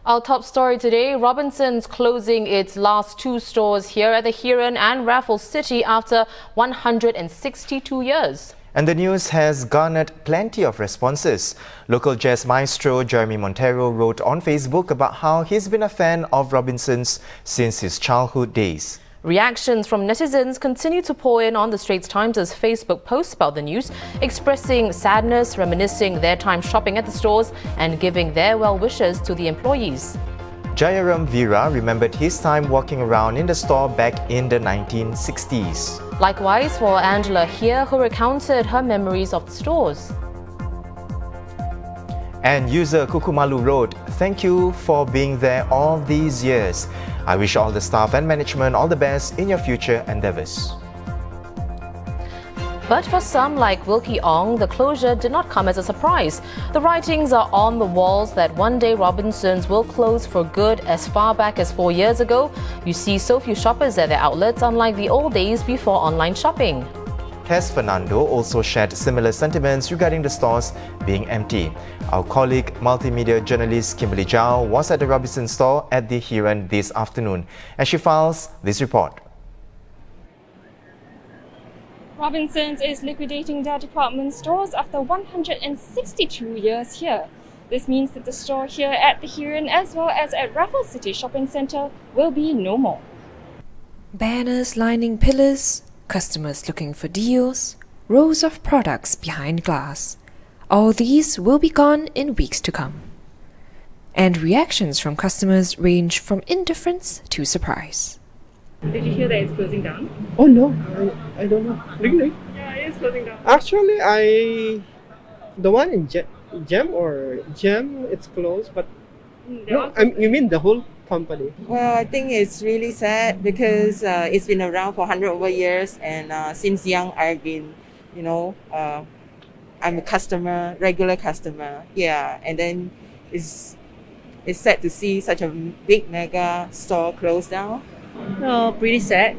Our top story today, Robinsons closing its last two stores here at the Heeren and Raffles City after 162 years. And the news has garnered plenty of responses. Local jazz maestro Jeremy Montero wrote on Facebook about how he's been a fan of Robinsons since his childhood days. Reactions from netizens continue to pour in on the Straits Times' Facebook post about the news, expressing sadness, reminiscing their time shopping at the stores and giving their well wishes to the employees. Jayaram Veera remembered his time walking around in the store back in the 1960s. Likewise for Angela here, who recounted her memories of the stores. And user Kukumalu wrote, "Thank you for being there all these years. I wish all the staff and management all the best in your future endeavours." But for some, like Wilkie Ong, the closure did not come as a surprise. The writings are on the walls that one day Robinsons will close for good. As far back as 4 years ago, you see so few shoppers at their outlets, unlike the old days before online shopping. Tess Fernando also shared similar sentiments regarding the stores being empty. Our colleague, multimedia journalist Kimberly Zhao, was at the Robinson store at the Heeren this afternoon, and she files this report. Robinsons is liquidating their department stores after 162 years here. This means that the store here at the Heeren as well as at Raffles City Shopping Centre will be no more. Banners lining pillars, customers looking for deals, rows of products behind glass. All these will be gone in weeks to come. And reactions from customers range from indifference to surprise. Did you hear that it's closing down? Oh no, I don't know. Really? Yeah, it is closing down. Actually, the one in Gem, it's closed, but no, you mean the whole company? Well, I think it's really sad because it's been around for 100 over years, and since young I've been, I'm a customer, regular customer. Yeah, and then it's sad to see such a big mega store close down. Oh, pretty sad.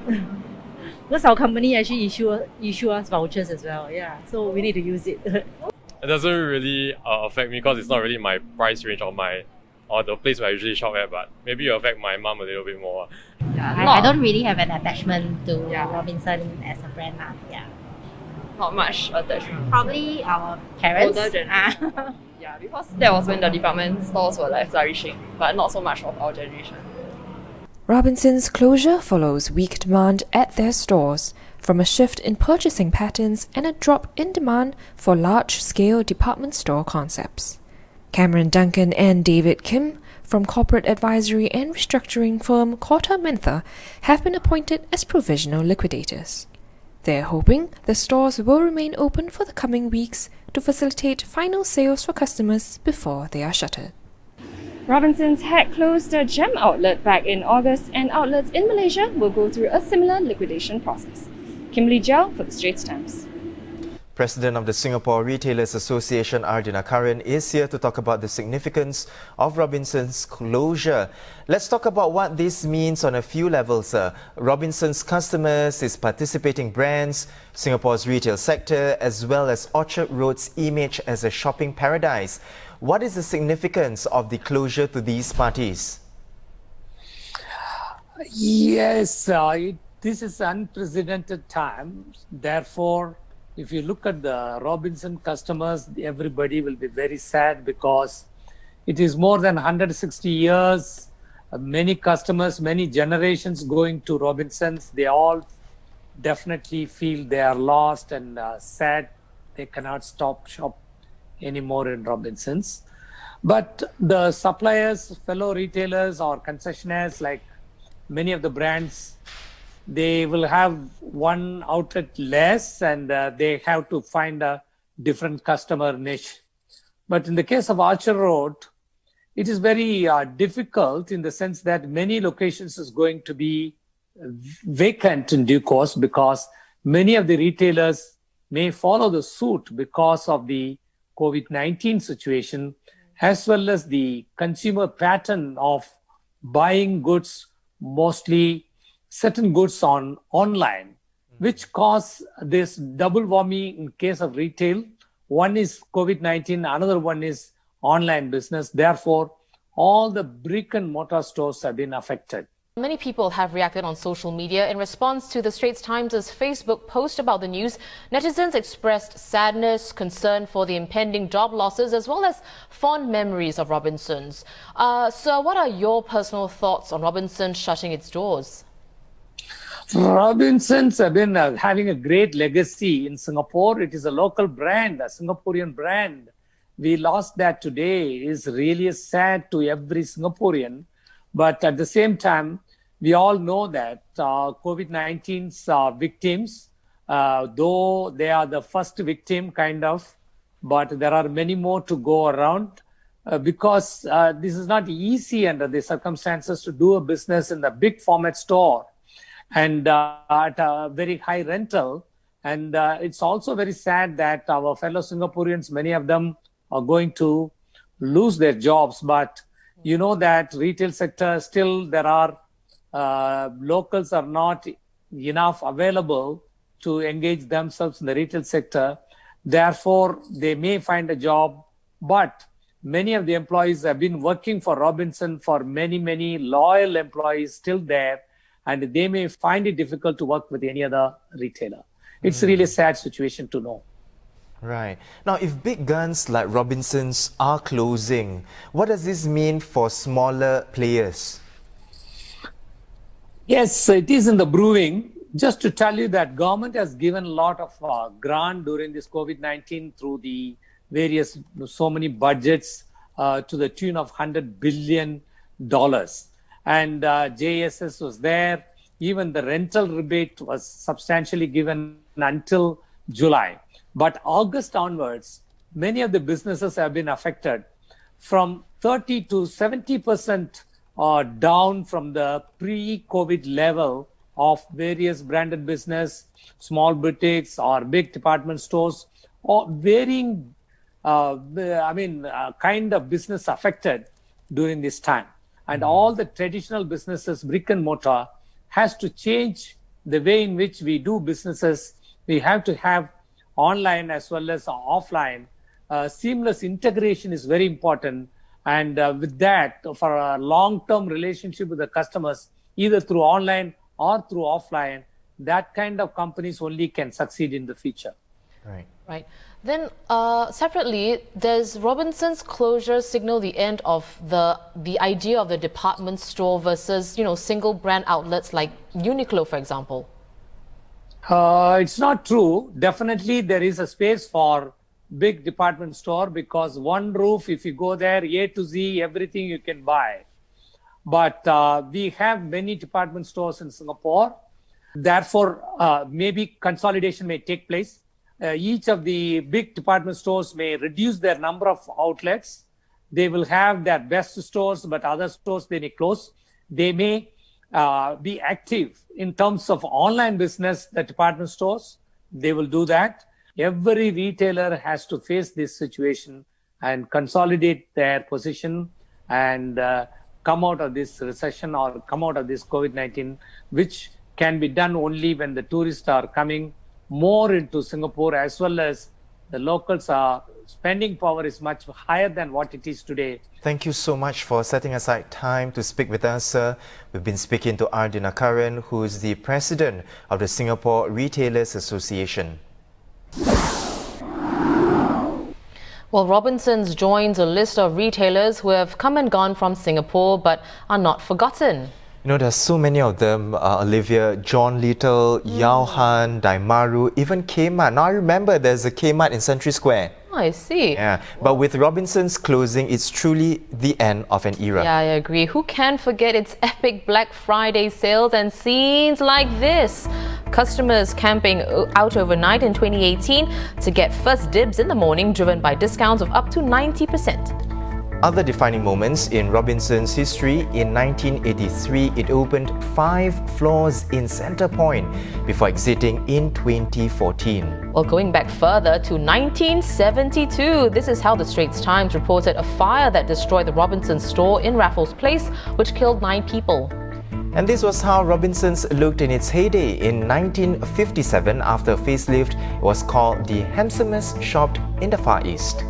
Because our company actually issue us vouchers as well. Yeah, so we need to use it. It doesn't really affect me because it's not really my price range or the place where I usually shop at, but maybe it affect my mum a little bit more. Yeah, I don't really have an attachment to Robinson as a brand. Yeah. Not much attachment. Probably our parents. Older generation. Yeah, because that was when the department stores were like flourishing, but not so much of our generation. Robinsons' closure follows weak demand at their stores, from a shift in purchasing patterns and a drop in demand for large-scale department store concepts. Cameron Duncan and David Kim from corporate advisory and restructuring firm Kotta Mentha have been appointed as provisional liquidators. They're hoping the stores will remain open for the coming weeks to facilitate final sales for customers before they are shuttered. Robinsons had closed their Gem outlet back in August, and outlets in Malaysia will go through a similar liquidation process. Kimberly Zhao for the Straits Times. President of the Singapore Retailers Association, Dhinakaran, is here to talk about the significance of Robinsons' closure. Let's talk about what this means on a few levels. Robinsons' customers, its participating brands, Singapore's retail sector, as well as Orchard Road's image as a shopping paradise. What is the significance of the closure to these parties? Yes, this is unprecedented times. Therefore, if you look at the Robinson customers, everybody will be very sad because it is more than 160 years. Many customers, many generations going to Robinsons, they all definitely feel they are lost and sad. They cannot shop anymore in Robinsons. But the suppliers, fellow retailers or concessionaires, like many of the brands, they will have one outlet less and they have to find a different customer niche. But in the case of Orchard Road, it is very difficult in the sense that many locations is going to be vacant in due course because many of the retailers may follow the suit because of the COVID-19 situation, as well as the consumer pattern of buying goods, mostly certain goods online, which cause this double whammy in case of retail. One is COVID-19, another one is online business. Therefore, all the brick and mortar stores have been affected. Many people have reacted on social media in response to the Straits Times' Facebook post about the news. Netizens expressed sadness, concern for the impending job losses, as well as fond memories of Robinsons. Sir, what are your personal thoughts on Robinsons shutting its doors? Robinsons have been having a great legacy in Singapore. It is a local brand, a Singaporean brand. We lost that today. It is really sad to every Singaporean. But at the same time, we all know that COVID-19's victims, though they are the first victim, kind of, but there are many more to go around because this is not easy under the circumstances to do a business in the big format store and at a very high rental. And it's also very sad that our fellow Singaporeans, many of them are going to lose their jobs. But you know that retail sector, still there are locals are not enough available to engage themselves in the retail sector. Therefore, they may find a job, but many of the employees have been working for Robinson for many loyal employees still there, and they may find it difficult to work with any other retailer. It's really a sad situation to know. Right. Now, if big guns like Robinsons are closing, what does this mean for smaller players? Yes, it is in the brewing. Just to tell you that government has given a lot of grant during this COVID-19 through the various, so many budgets to the tune of $100 billion. And JSS was there. Even the rental rebate was substantially given until July. But August onwards, many of the businesses have been affected from 30 to 70% down from the pre-COVID level of various branded business, small boutiques or big department stores, or varying kind of business affected during this time. And all the traditional businesses, brick and mortar, has to change the way in which we do businesses. We have to have online as well as offline. Seamless integration is very important. And with that, for a long-term relationship with the customers, either through online or through offline, that kind of companies only can succeed in the future. Right. Then separately, does Robinsons' closure signal the end of the idea of the department store versus, single brand outlets like Uniqlo, for example? It's not true. Definitely, there is a space for big department store because one roof, if you go there, A to Z, everything you can buy. But we have many department stores in Singapore. Therefore, maybe consolidation may take place. Each of the big department stores may reduce their number of outlets. They will have their best stores, but other stores they may close. They may be active in terms of online business, the department stores. They will do that. Every retailer has to face this situation and consolidate their position and come out of this recession or come out of this COVID-19, which can be done only when the tourists are coming more into Singapore, as well as the locals are spending power is much higher than what it is today. Thank you so much for setting aside time to speak with us, sir. We've been speaking to Dhinakaran, who is the president of the Singapore Retailers Association. Well, Robinsons joins a list of retailers who have come and gone from Singapore but are not forgotten. There's so many of them, Olivia, John Little, Yao Han, Daimaru, even Kmart. Now I remember there's a Kmart in Century Square. Oh, I see. Yeah, but with Robinsons closing, it's truly the end of an era. Yeah, I agree. Who can forget its epic Black Friday sales and scenes like this? Customers camping out overnight in 2018 to get first dibs in the morning, driven by discounts of up to 90%. Other defining moments in Robinsons' history: in 1983, it opened 5 floors in Centre Point before exiting in 2014. Well, going back further to 1972, this is how the Straits Times reported a fire that destroyed the Robinsons store in Raffles Place, which killed 9 people. And this was how Robinsons looked in its heyday. In 1957, after a facelift, it was called the handsomest shop in the Far East.